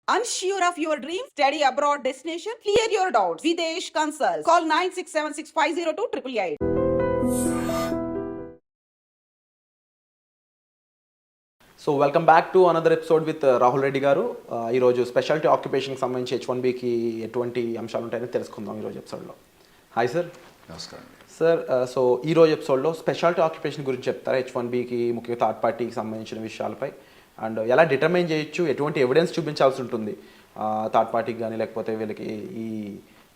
Unsure of your dream? Study abroad destination? Clear your doubts. Videsh Consult. Call 9676502888. So welcome back to another episode with Rahul Reddy గారు. ఈరోజు speciality ఆక్యుపేషన్కి సంబంధించి H1Bకి ఎటువంటి అంశాలు ఉంటాయని తెలుసుకుందాం ఈరోజు ఎపిసోడ్లో. Hi sir. నమస్కారం సార్. సో ఈరోజు ఎపిసోడ్లో స్పెషాలిటీ ఆక్యుపేషన్ గురించి చెప్తారా? H1Bకి ముఖ్యంగా థర్డ్ పార్టీకి సంబంధించిన విషయాలపై అండ్ ఎలా డిటర్మైన్ చేయొచ్చు, ఎటువంటి ఎవిడెన్స్ చూపించాల్సి ఉంటుంది థర్డ్ పార్టీకి కానీ లేకపోతే వీళ్ళకి ఈ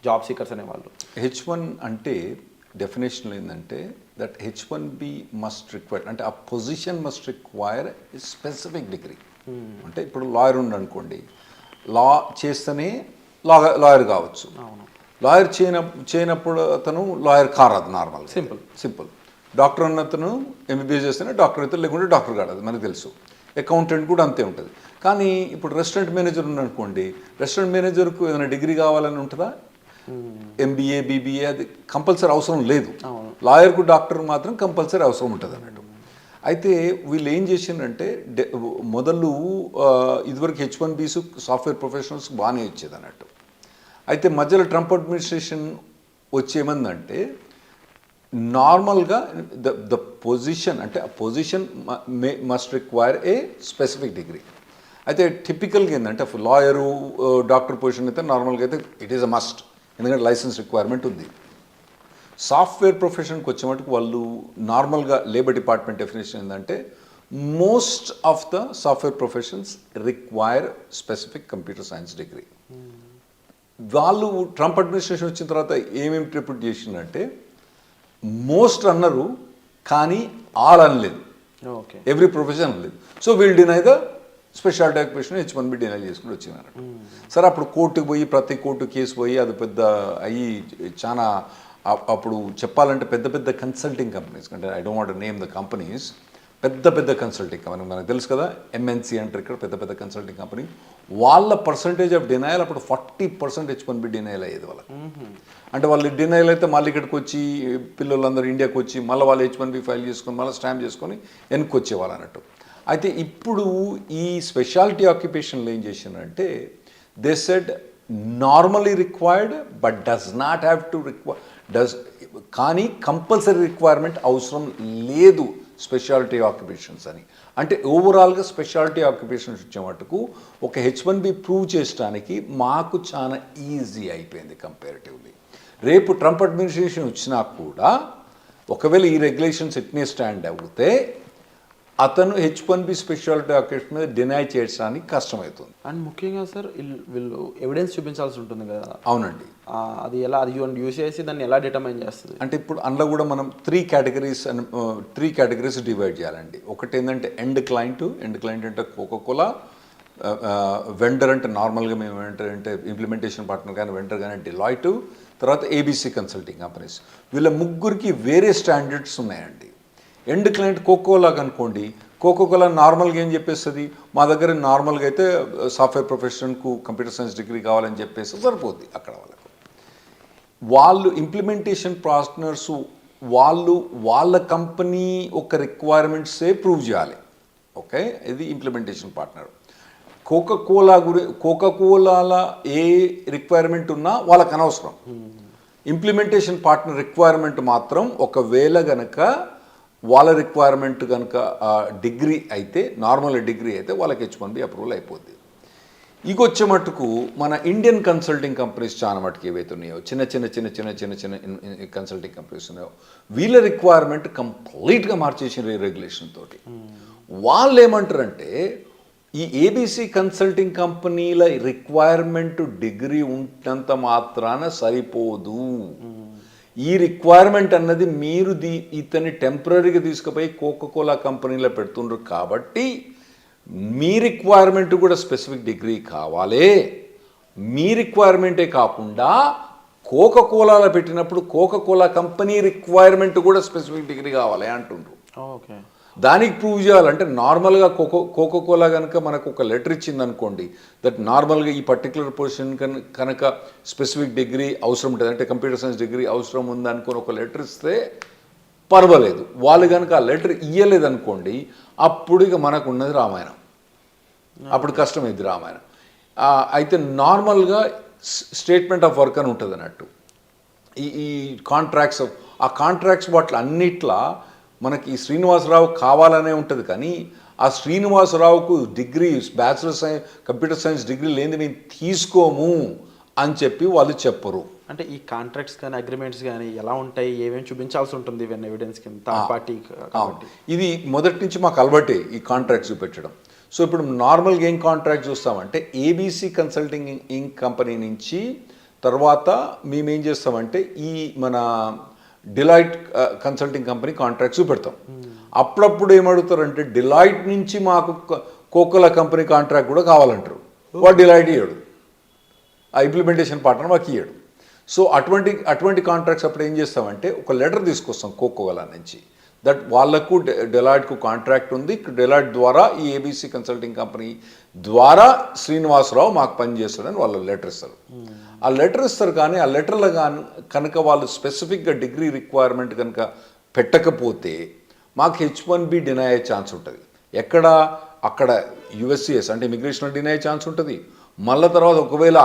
జాబ్ సీకర్స్ అనేవాళ్ళు. H1 అంటే డెఫినేషన్ ఏంటంటే దట్ H1B మస్ట్ రిక్వైర్ అంటే ఆ position must require specific degree. అంటే ఇప్పుడు లాయర్ ఉండనుకోండి, లా చేస్తేనే లాయర్ కావచ్చు. లాయర్ చేయనప్పుడు అతను లాయర్ కారాదు. Normal simple. డాక్టర్ అన్నతను MBBS చేస్తేనే డాక్టర్ అయితే, లేకుంటే డాక్టర్ కాదు, మనకు తెలుసు. అకౌంటెంట్ కూడా అంతే ఉంటుంది. కానీ ఇప్పుడు రెస్టారెంట్ మేనేజర్ ఉందనుకోండి, రెస్టారెంట్ మేనేజర్కు ఏదైనా డిగ్రీ కావాలని ఉంటుందా? MBA BBA అది కంపల్సరీ అవసరం లేదు. లాయర్కు డాక్టర్ మాత్రం కంపల్సరీ అవసరం ఉంటుంది అన్నట్టు. అయితే వీళ్ళు ఏం చేసిందంటే మొదలు ఇదివరకు H1Bస్ సాఫ్ట్వేర్ ప్రొఫెషనల్స్ బాగానే ఇచ్చేది అన్నట్టు. అయితే మధ్యలో ట్రంప్ అడ్మినిస్ట్రేషన్ వచ్చేమందంటే నార్మల్గా ద పొజిషన్ అంటే ఆ పొజిషన్ మస్ట్ రిక్వైర్ ఏ స్పెసిఫిక్ డిగ్రీ. అయితే టిపికల్గా ఏంటంటే లాయరు డాక్టర్ పొజిషన్ అయితే నార్మల్గా అయితే ఇట్ ఈస్ అ మస్ట్, ఎందుకంటే లైసెన్స్ రిక్వైర్మెంట్ ఉంది. సాఫ్ట్వేర్ ప్రొఫెషన్కి వచ్చే మటుకు వాళ్ళు నార్మల్గా లేబర్ డిపార్ట్మెంట్ డెఫినేషన్ ఏంటంటే most of the software professions require specific computer science degree. వాళ్ళు ట్రంప్ అడ్మినిస్ట్రేషన్ వచ్చిన తర్వాత ఏమేమి ఇంటర్ప్రిట్ చేసిందంటే మోస్ట్ అన్నారు, కానీ ఆల్ అనలేదు. ఎవ్రీ ప్రొఫెషన్ అనలేదు. సో వీళ్ళు deny the speciality occupation H1B deny చేసుకుని వచ్చినారు. సరే అప్పుడు కోర్టుకు పోయి ప్రతి కోర్టు కేసు పోయి అది పెద్ద అయ్యి చాలా అప్పుడు చెప్పాలంటే పెద్ద పెద్ద కన్సల్టింగ్ కంపెనీస్, అంటే I don't want to name the companies, పెద్ద కన్సల్టింగ్ కంపెనీ మనకు తెలుసు కదా, MNC అంటారు ఇక్కడ, పెద్ద కన్సల్టింగ్ కంపెనీ. వాళ్ళ పర్సంటేజ్ ఆఫ్ డినయల్ అప్పుడు 40% H1B డినయల్ అయ్యేది వాళ్ళకి. అంటే వాళ్ళు డినయల్ అయితే మళ్ళీ ఇక్కడికి వచ్చి పిల్లలందరూ ఇండియాకి వచ్చి మళ్ళీ వాళ్ళు H1B ఫైల్ చేసుకొని మళ్ళీ స్టాంప్ చేసుకొని వెనక్కి వచ్చేవాళ్ళు అన్నట్టు. అయితే ఇప్పుడు ఈ స్పెషాలిటీ ఆక్యుపేషన్లో ఏం చేసిందంటే they said normally required but does not have to కానీ కంపల్సరీ రిక్వైర్మెంట్ అవసరం లేదు స్పెషాలిటీ ఆక్యుపేషన్స్ అని. అంటే ఓవరాల్గా స్పెషాలిటీ ఆక్యుపేషన్స్ వచ్చే మటుకు ఒక H1B ప్రూవ్ చేయడానికి మాకు చాలా ఈజీ అయిపోయింది కంపారిటివ్లీ. రేపు ట్రంప్ అడ్మినిస్ట్రేషన్ వచ్చినా కూడా ఒకవేళ ఈ రెగ్యులేషన్స్ ఎట్నే స్టాండ్ అవుతే అతను H1B స్పెషాలిటీ ఆక్యుపేషన్ మీద డినై చేయడానికి కష్టమవుతుంది. అండ్ ముఖ్యంగా సార్ వీళ్ళు ఎవిడెన్స్ చూపించాల్సి ఉంటుంది కదా. అవునండి. అది ఎలా, అది యూస్ చేసి దాన్ని ఎలా డిటర్మైన్ చేస్తుంది అంటే ఇప్పుడు అందులో కూడా మనం త్రీ కేటగిరీస్ డివైడ్ చేయాలండి. ఒకటి ఏంటంటే ఎండ్ క్లయింట్ అంటే కోకోకోలా, వెండర్ అంటే నార్మల్గా మేము ఏంటంటే ఇంప్లిమెంటేషన్ పార్ట్నర్ కానీ వెండర్ కానీ డిలాయిట్, తర్వాత ABC కన్సల్టింగ్ కంపెనీస్. వీళ్ళ ముగ్గురికి వేరే స్టాండర్డ్స్ ఉన్నాయండి. ఎండ్ క్లయింట్ కోకోకోలా కనుకోండి, కోకోకోలా నార్మల్గా ఏం చెప్పేస్తుంది, మా దగ్గర నార్మల్గా అయితే సాఫ్ట్వేర్ ప్రొఫెషన్కు కంప్యూటర్ సైన్స్ డిగ్రీ కావాలని చెప్పేసి సరిపోద్ది. అక్కడ వాళ్ళు ఇంప్లిమెంటేషన్ పార్ట్నర్స్ వాళ్ళ కంపెనీ ఒక రిక్వైర్మెంట్సే ప్రూవ్ చేయాలి. ఓకే, ఇది ఇంప్లిమెంటేషన్ పార్ట్నర్. కోకోకోలాల ఏ రిక్వైర్మెంట్ ఉన్నా వాళ్ళకి అనవసరం. ఇంప్లిమెంటేషన్ పార్ట్నర్ రిక్వైర్మెంట్ మాత్రం ఒకవేళ గనక వాళ్ళ రిక్వైర్మెంట్ కనుక డిగ్రీ అయితే, నార్మల్ డిగ్రీ అయితే వాళ్ళకి H1B అప్రూవల్ అయిపోద్ది. ఇకొచ్చే మట్టుకు మన ఇండియన్ కన్సల్టింగ్ కంపెనీస్ చాలా మటుకు ఏవైతే ఉన్నాయో చిన్న కన్సల్టింగ్ కంపెనీస్ ఉన్నాయో వీళ్ళ రిక్వైర్మెంట్ కంప్లీట్గా మార్చేసిన రెగ్యులేషన్ తోటి. వాళ్ళు ఏమంటారంటే ఈ ABC కన్సల్టింగ్ కంపెనీల రిక్వైర్మెంట్ డిగ్రీ ఉన్నంత మాత్రాన సరిపోదు. ఈ రిక్వైర్మెంట్ అన్నది మీరు ఇతన్ని టెంపరీగా తీసుకుపోయి కోకోకోలా కంపెనీలో పెడుతుండ్రు కాబట్టి మీ రిక్వైర్మెంట్ కూడా స్పెసిఫిక్ డిగ్రీ కావాలి. మీ రిక్వైర్మెంటే కాకుండా కోకోకోలాలో పెట్టినప్పుడు కోకోకోలా కంపెనీ రిక్వైర్మెంట్ కూడా స్పెసిఫిక్ డిగ్రీ కావాలి అంటుండ్రు. ఓకే, దానికి ప్రూవ్ చేయాలంటే నార్మల్గా కోకోకోలా కనుక మనకు ఒక లెటర్ ఇచ్చింది అనుకోండి, దట్ నార్మల్గా ఈ పర్టికులర్ పొజిషన్ కనుక స్పెసిఫిక్ డిగ్రీ అవసరం ఉంటుంది, అంటే కంప్యూటర్ సైన్స్ డిగ్రీ అవసరం ఉంది అనుకుని ఒక లెటర్ ఇస్తే పర్వాలేదు. వాళ్ళు కనుక ఆ లెటర్ ఇయ్యలేదనుకోండి, అప్పుడు ఇక మనకు ఉన్నది రామాయణం, అప్పుడు కష్టమైంది రామాయణం. అయితే నార్మల్గా స్టేట్మెంట్ ఆఫ్ వర్క్ అని ఉంటుంది అన్నట్టు. ఈ కాంట్రాక్ట్స్, ఆ కాంట్రాక్ట్స్ వాటి అన్నిట్లా మనకి ఈ శ్రీనివాసరావు కావాలనే ఉంటుంది, కానీ ఆ శ్రీనివాసరావుకు degree bachelor science computer science degree లేని మేము తీసుకోము అని చెప్పి వాళ్ళు చెప్పరు. అంటే ఈ కాంట్రాక్ట్స్ కానీ అగ్రిమెంట్స్ కానీ ఎలా ఉంటాయి, ఏమేమి చూపించాల్సి ఉంటుంది ఇవన్నీ ఎవిడెన్స్ కింద థర్డ్ పార్టీ కాబట్టి? ఇది మొదటి నుంచి మాకు అలవాటే ఈ కాంట్రాక్ట్స్ చూపెట్టడం. సో ఇప్పుడు నార్మల్గా ఏం కాంట్రాక్ట్ చూస్తామంటే ఏబీసీ కన్సల్టింగ్ ఇంక్ కంపెనీ నుంచి తర్వాత మేమేం చేస్తామంటే ఈ మన డిలాయిట్ కన్సల్టింగ్ కంపెనీ కాంట్రాక్ట్స్ చూపెడతాం. అప్పుడప్పుడు ఏమడుగుతారంటే డిలాయిట్ నుంచి మాకు కోకోలా కంపెనీ కాంట్రాక్ట్ కూడా కావాలంటారు. వాడు డిలాయిట్ ఇయ్యాడు, ఆ ఇంప్లిమెంటేషన్ పార్ట్నర్ మాకు ఇయ్యాడు. సో అటువంటి కాంట్రాక్ట్స్ అప్పుడు ఏం చేస్తామంటే ఒక లెటర్ తీసుకొస్తాం కోకోలా నుంచి, దట్ వాళ్ళకు డెలాయిట్కు కాంట్రాక్ట్ ఉంది, డెలాయిట్ ద్వారా ఈ ఏబీసీ కన్సల్టింగ్ కంపెనీ ద్వారా శ్రీనివాసరావు మాకు పనిచేస్తాడని వాళ్ళు లెటర్ ఇస్తారు. ఆ లెటర్ ఇస్తారు, కానీ ఆ లెటర్లో కనుక వాళ్ళు స్పెసిఫిక్గా డిగ్రీ రిక్వైర్మెంట్ కనుక పెట్టకపోతే మాకు H1B డినై అయ్యే ఛాన్స్ ఉంటుంది. అక్కడ యుఎస్సిఎస్ అంటే ఇమిగ్రేషన్ డినై అయ్యే ఛాన్స్ ఉంటుంది. మళ్ళీ తర్వాత ఒకవేళ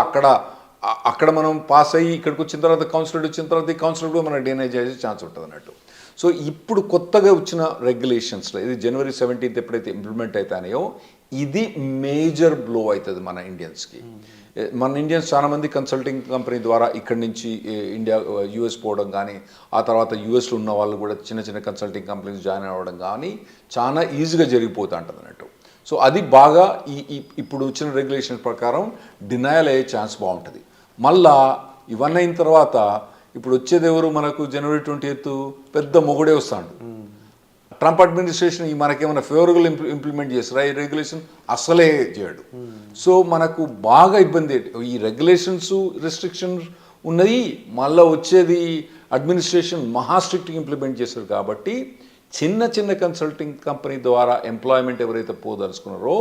అక్కడ మనం పాస్ అయ్యి ఇక్కడికి వచ్చిన తర్వాత కౌన్సిలర్ వచ్చిన తర్వాత ఈ కౌన్సిలర్ కూడా మనకు డినై చేసే ఛాన్స్ ఉంటుంది అన్నట్టు. సో ఇప్పుడు కొత్తగా వచ్చిన రెగ్యులేషన్స్లో ఇది January 17th ఎప్పుడైతే ఇంప్లిమెంట్ అవుతాయో ఇది మేజర్ బ్లో అవుతుంది మన ఇండియన్స్కి. మన ఇండియన్స్ చాలామంది కన్సల్టింగ్ కంపెనీ ద్వారా ఇక్కడి నుంచి ఇండియా యూఎస్ పోవడం కానీ, ఆ తర్వాత యూఎస్లో ఉన్న వాళ్ళు కూడా చిన్న చిన్న కన్సల్టింగ్ కంపెనీస్ జాయిన్ అవ్వడం కానీ చాలా ఈజీగా జరిగిపోతూ ఉంటుంది అన్నట్టు. సో అది బాగా ఇప్పుడు వచ్చిన రెగ్యులేషన్ ప్రకారం డినయల్ అయ్యే ఛాన్స్ బాగుంటుంది. మళ్ళా ఇవన్నీ అయిన తర్వాత ఇప్పుడు వచ్చేది ఎవరు మనకు January 20th పెద్ద మొగుడే వస్తాడు. ట్రంప్ అడ్మినిస్ట్రేషన్ మనకేమైనా ఫేవరబుల్ ఇంప్లిమెంట్ చేస్తారా ఈ రెగ్యులేషన్? అసలే చేయడు. సో మనకు బాగా ఇబ్బంది. ఈ రెగ్యులేషన్స్ రెస్ట్రిక్షన్స్ ఉన్నది, మళ్ళీ వచ్చేది అడ్మినిస్ట్రేషన్ మహా స్ట్రిక్ట్గా ఇంప్లిమెంట్ చేస్తారు. కాబట్టి చిన్న చిన్న కన్సల్టింగ్ కంపెనీ ద్వారా ఎంప్లాయ్మెంట్ ఎవరైతే పోదలుచుకున్నారో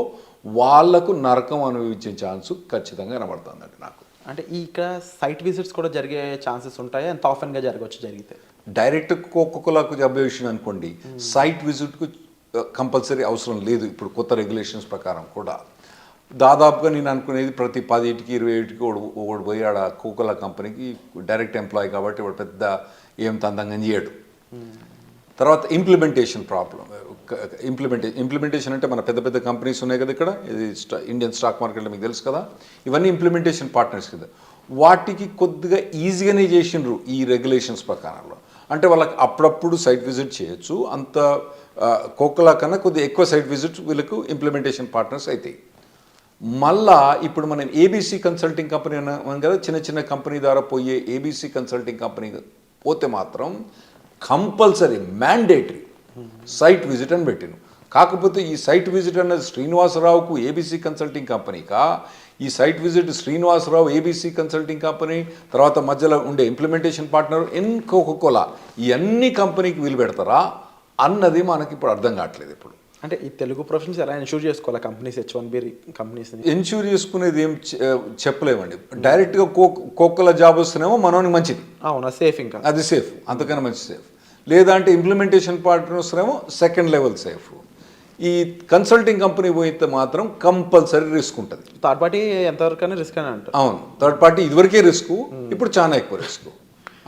వాళ్లకు నరకం అనుభవించే ఛాన్స్ ఖచ్చితంగా కనబడుతుందండి నాకు. అంటే ఇక్కడ సైట్ విజిట్స్ కూడా జరిగే ఛాన్సెస్ ఉంటాయి, ఎంత ఆఫెన్గా జరిగితే? డైరెక్ట్ కోకోకోలాకు అబ్జర్వేషన్ అనుకోండి, సైట్ విజిట్కు కంపల్సరీ అవసరం లేదు ఇప్పుడు కొత్త రెగ్యులేషన్స్ ప్రకారం కూడా. దాదాపుగా నేను అనుకునేది ప్రతి 10 20 ఒకడు పోయి ఆడ కోకోలా కంపెనీకి డైరెక్ట్ ఎంప్లాయీ కాబట్టి వాడు పెద్ద ఏం తందంగా చేయడు. తర్వాత ఇంప్లిమెంటేషన్ ప్రాబ్లం. ఇంప్లిమెంటేషన్ అంటే మన పెద్ద కంపెనీస్ ఉన్నాయి కదా ఇక్కడ, ఇది ఇండియన్ స్టాక్ మార్కెట్లో మీకు తెలుసు కదా, ఇవన్నీ ఇంప్లిమెంటేషన్ పార్ట్నర్స్ కదా. వాటికి కొద్దిగా ఈజీగానే చేసిండ్రు ఈ రెగ్యులేషన్స్ ప్రకారంలో. అంటే వాళ్ళకి అప్పుడప్పుడు సైట్ విజిట్ చేయొచ్చు, అంత కోకోలా కన్నా కొద్దిగా ఎక్కువ సైట్ విజిట్ వీళ్ళకు ఇంప్లిమెంటేషన్ పార్ట్నర్స్ అవుతాయి. మళ్ళా ఇప్పుడు మనం ఏబీసీ కన్సల్టింగ్ కంపెనీ అన్నాం కదా, చిన్న కంపెనీ ద్వారా పోయే ఏబీసీ కన్సల్టింగ్ కంపెనీ పోతే మాత్రం కంపల్సరీ మ్యాండేటరీ సైట్ విజిట్ అని పెట్టిను. కాకపోతే ఈ సైట్ విజిట్ అన్నది శ్రీనివాసరావుకు ఏబీసీ కన్సల్టింగ్ కంపెనీకా, ఈ site visit Srinivasarao ABC consulting company తర్వాత మధ్యలో ఉండే ఇంప్లిమెంటేషన్ పార్ట్నర్ కోకోలా ఈ అన్ని కంపెనీకి వీలు పెడతారా అన్నది మనకి ఇప్పుడు అర్థం కావట్లేదు. ఇప్పుడు అంటే ఈ తెలుగు ప్రొఫెషన్స్ ఎలా ఎన్షూర్ చేసుకోవాలి కంపెనీస్ H1B కంపెనీస్? ఎన్షూర్ చేసుకునేది ఏం చెప్పలేమండి. డైరెక్ట్గా కోకోలా జాబ్ వస్తేనేమో మనోనికి మంచిది, అవునా, సేఫ్, ఇంకా అది సేఫ్, అంతకన్నా మంచి సేఫ్. లేదంటే ఇంప్లిమెంటేషన్ పార్ట్నర్ వస్తేనేమో సెకండ్ లెవెల్ సేఫ్. ఈ కన్సల్టింగ్ కంపెనీ పోయితే మాత్రం కంపల్సరీ రిస్క్ ఉంటుంది. థర్డ్ పార్టీ ఎంతవరకు రిస్క్ అని అంటారు? అవును, థర్డ్ పార్టీ ఇదివరకే రిస్క్, ఇప్పుడు చాలా ఎక్కువ రిస్క్.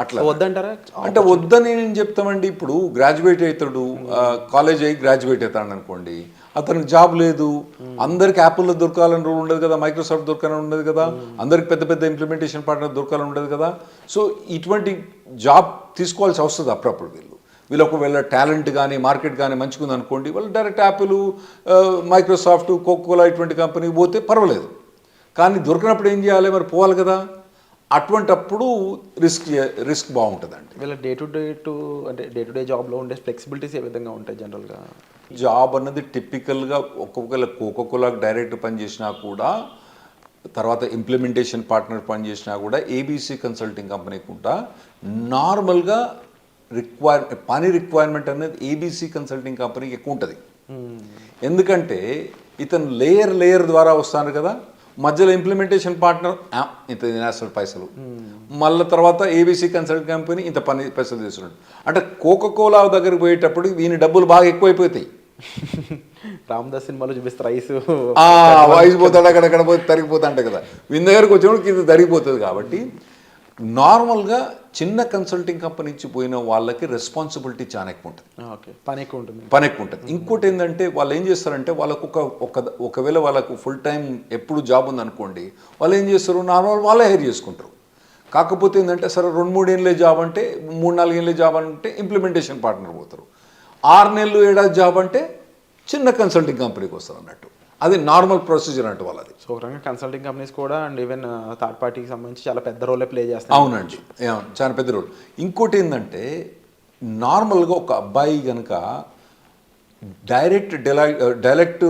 అట్లా వద్దంటారా? అంటే వద్దని నేను చెప్తామండి. ఇప్పుడు గ్రాడ్యుయేట్ అవుతాడు, కాలేజ్ అయ్యి గ్రాడ్యుయేట్ అవుతాడు అనుకోండి, అతనికి జాబ్ లేదు, అందరికి యాపిల్లో దొరకాలని రూల్ ఉండదు కదా, మైక్రోసాఫ్ట్ దొరకాలని ఉండదు కదా, అందరికి పెద్ద ఇంప్లిమెంటేషన్ పార్ట్నర్ దొరకాలని ఉండదు కదా. సో ఇటువంటి జాబ్ తీసుకోవాల్సి వస్తుంది అప్పుడప్పుడు. వీళ్ళు ఒకవేళ టాలెంట్ కానీ మార్కెట్ కానీ మంచిగా ఉంది అనుకోండి, వాళ్ళు డైరెక్ట్ యాపిల్, మైక్రోసాఫ్ట్, కోకోలా ఇటువంటి కంపెనీకి పోతే పర్వాలేదు. కానీ దొరికినప్పుడు ఏం చేయాలి, మరి పోవాలి కదా. అటువంటప్పుడు రిస్క్ బాగుంటుందండి. వీళ్ళ డే టు డే జాబ్లో ఉండే ఫ్లెక్సిబిలిటీస్ ఏ విధంగా ఉంటాయి జనరల్గా? జాబ్ అన్నది టిపికల్గా ఒక్కొక్కవేళ కోకోకోలాకి డైరెక్ట్ పని చేసినా కూడా, తర్వాత ఇంప్లిమెంటేషన్ పార్ట్నర్ పని చేసినా కూడా, ఏబీసీ కన్సల్టింగ్ కంపెనీకి కూడా నార్మల్గా పని రిక్వైర్మెంట్ అనేది ఏబీసీ కన్సల్టింగ్ కంపెనీకి ఎక్కువ ఉంటుంది. ఎందుకంటే ఇతను లేయర్ ద్వారా వస్తాను కదా, మధ్యలో ఇంప్లిమెంటేషన్ పార్ట్నర్ ఇంత తినేస్తాడు పైసలు, మళ్ళీ తర్వాత ఏబీసీ కన్సల్టింగ్ కంపెనీ ఇంత పైసలు తీసుకున్నాడు. అంటే కోకోకోలా దగ్గరికి పోయేటప్పుడు వీని డబ్బులు బాగా ఎక్కువైపోతాయి. రామదాస్ సినిమాలో చూపిస్తే రైస్ వాయిస్ పోతాడు అక్కడక్కడ పోతే తరిగిపోతా అంటే కదా వీని దగ్గరకు వచ్చినప్పుడు కింద తరిగిపోతుంది. కాబట్టి నార్మల్గా చిన్న కన్సల్టింగ్ కంపెనీ నుంచి పోయిన వాళ్ళకి రెస్పాన్సిబిలిటీ చాలా ఎక్కువ ఉంటుంది, ఓకే, పని ఎక్కువ ఉంటుంది. పని ఎక్కువ ఉంటుంది. ఇంకోటి ఏంటంటే వాళ్ళు ఏం చేస్తారంటే వాళ్ళకు ఒకవేళ వాళ్ళకు ఫుల్ టైం ఎప్పుడు జాబ్ ఉందనుకోండి, వాళ్ళు ఏం చేస్తారు, నార్మల్ వాళ్ళే హైర్ చేసుకుంటారు. కాకపోతే ఏంటంటే సరే 2-3 ఏళ్ళే జాబ్ అంటే 3-4 ఏళ్ళే జాబ్ అంటే ఇంప్లిమెంటేషన్ పార్ట్నర్ పోతారు. 6 నెలలు 7 జాబ్ అంటే చిన్న కన్సల్టింగ్ కంపెనీకి వస్తారు అన్నట్టు. అది నార్మల్ ప్రొసీజర్ అంటే వాళ్ళది. సో ఒక రకంగా కన్సల్టింగ్ కంపెనీస్ కూడా అండ్ ఈవెన్ థర్డ్ పార్టీకి సంబంధించి చాలా పెద్ద రోలే ప్లే చేస్తాయి. అవునండి, చాలా పెద్ద రోల్. ఇంకోటి ఏంటంటే నార్మల్గా ఒక అబ్బాయి కనుక డైరెక్ట్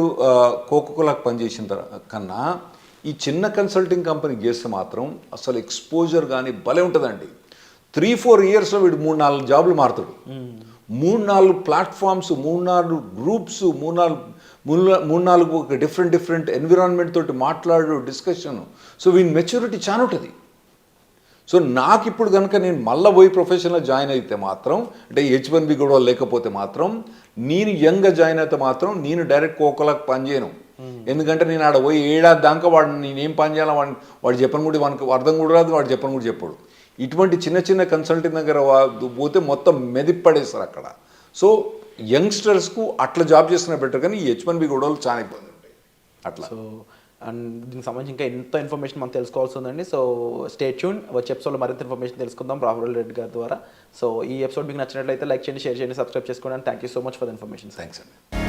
కోకోకోలాకి పనిచేసిన కన్నా ఈ చిన్న కన్సల్టింగ్ కంపెనీకి చేస్తే మాత్రం అసలు ఎక్స్పోజర్ కానీ భలే ఉంటుందండి. 3-4 ఇయర్స్లో వీడు 3-4 జాబులు మారుతాడు. 3-4 ప్లాట్ఫామ్స్, 3-4 గ్రూప్స్, 3-4 ఒక డిఫరెంట్ ఎన్విరాన్మెంట్ తోటి మాట్లాడు డిస్కషన్. సో వీని మెచ్యూరిటీ చాలా ఉంటుంది. సో నాకు ఇప్పుడు కనుక నేను మళ్ళీ పోయి ప్రొఫెషన్లో జాయిన్ అయితే మాత్రం, అంటే H1B గొడవ లేకపోతే మాత్రం, నేను యంగ్గా జాయిన్ అయితే మాత్రం నేను డైరెక్ట్ కోకోలాకి పని చేయను. ఎందుకంటే నేను ఆడ పోయి 7 దాకా వాడు నేనేం పని చేయాలో వాడు చెప్పని కూడా వానికి అర్థం కూడా రాదు, వాడు చెప్పని కూడా చెప్పాడు. ఇటువంటి చిన్న కన్సల్టింగ్ దగ్గర పోతే మొత్తం మెదిపడేస్తారు అక్కడ. సో యంగ్స్టర్స్కు అట్లా జాబ్ చేస్తున్న బెటర్, కానీ ఈ H1B గొడవలు చాలా ఇబ్బంది ఉంటాయి అట్లా. సో అండ్ దీనికి సంబంధించి ఇంకా ఎంత ఇన్ఫర్మేషన్ మనం తెలుసుకోవాల్సి ఉందండి. సో స్టే ట్యూన్, వచ్చే ఎపిసోడ్లో మరింత ఇన్ఫర్మేషన్ తెలుసుకుందాం రాహుల్ రెడ్డి గారి ద్వారా. సో ఈ ఎపిసోడ్ మీకు నచ్చినట్లయితే లైక్ చేయండి, షేర్ చేయండి, సబ్స్క్రైబ్ చేసుకోండి. And thank you so much for the information. Thanks అండి.